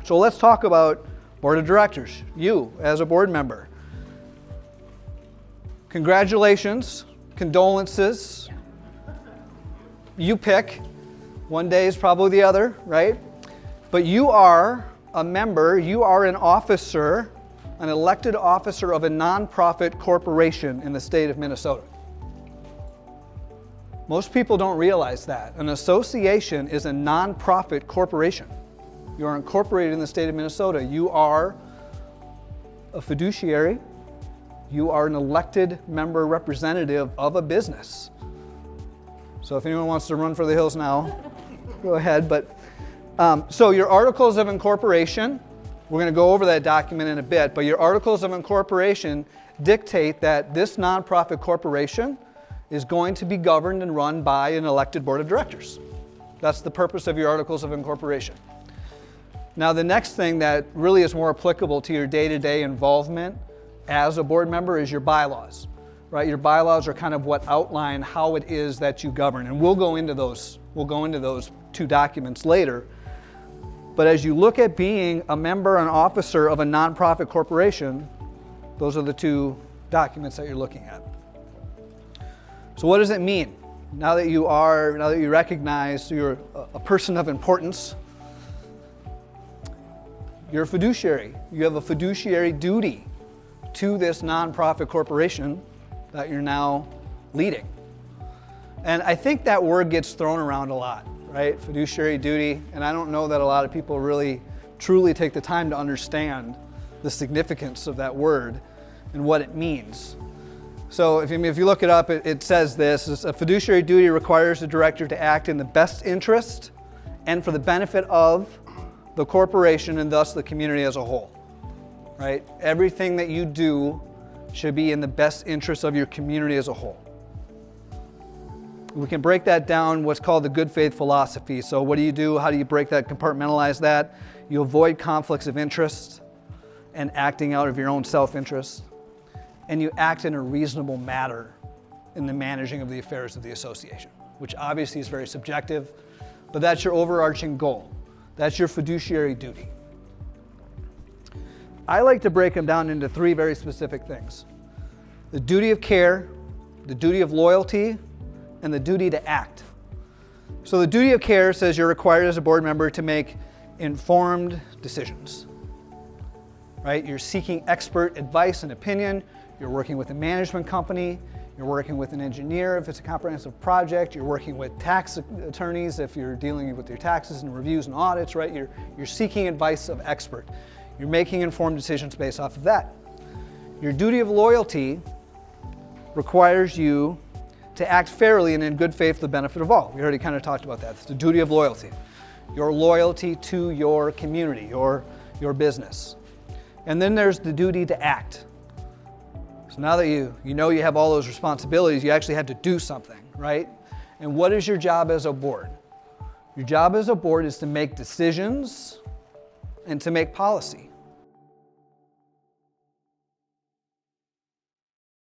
So let's talk about board of directors, you as a board member. Congratulations, condolences. You pick. One day is probably the other, right? But you are a member, you are an officer, an elected officer of a nonprofit corporation in the state of Minnesota. Most people don't realize that. An association is a nonprofit corporation. You are incorporated in the state of Minnesota. You are a fiduciary. You are an elected member representative of a business. So if anyone wants to run for the hills now, go ahead. But so your articles of incorporation, we're going to go over that document in a bit, but your articles of incorporation dictate that this nonprofit corporation is going to be governed and run by an elected board of directors. That's the purpose of your articles of incorporation. Now, the next thing that really is more applicable to your day-to-day involvement as a board member is your bylaws, right? Your bylaws are kind of what outline how it is that you govern, and we'll go into those two documents later. But as you look at being a member and officer of a nonprofit corporation, those are the two documents that you're looking at. So what does it mean? Now that you recognize you're a person of importance, you're a fiduciary. You have a fiduciary duty to this nonprofit corporation that you're now leading. And I think that word gets thrown around a lot, right? Fiduciary duty. And I don't know that a lot of people really truly take the time to understand the significance of that word and what it means. So if you look it up, it says this: a fiduciary duty requires the director to act in the best interest and for the benefit of the corporation and thus the community as a whole, right? Everything that you do should be in the best interest of your community as a whole. We can break that down, what's called the good faith philosophy. So what do you do? How do you break that, compartmentalize that? You avoid conflicts of interest and acting out of your own self-interest. And you act in a reasonable manner in the managing of the affairs of the association, which obviously is very subjective, but that's your overarching goal. That's your fiduciary duty. I like to break them down into three very specific things: the duty of care, the duty of loyalty, and the duty to act. So the duty of care says you're required as a board member to make informed decisions, right? You're seeking expert advice and opinion. You're working with a management company. You're working with an engineer if it's a comprehensive project. You're working with tax attorneys if you're dealing with your taxes and reviews and audits, right? You're seeking advice of expert. You're making informed decisions based off of that. Your duty of loyalty requires you to act fairly and in good faith for the benefit of all. We already kind of talked about that. It's the duty of loyalty. Your loyalty to your community, your business. And then there's the duty to act. So now that you know you have all those responsibilities, you actually have to do something, right? And what is your job as a board? Your job as a board is to make decisions and to make policy.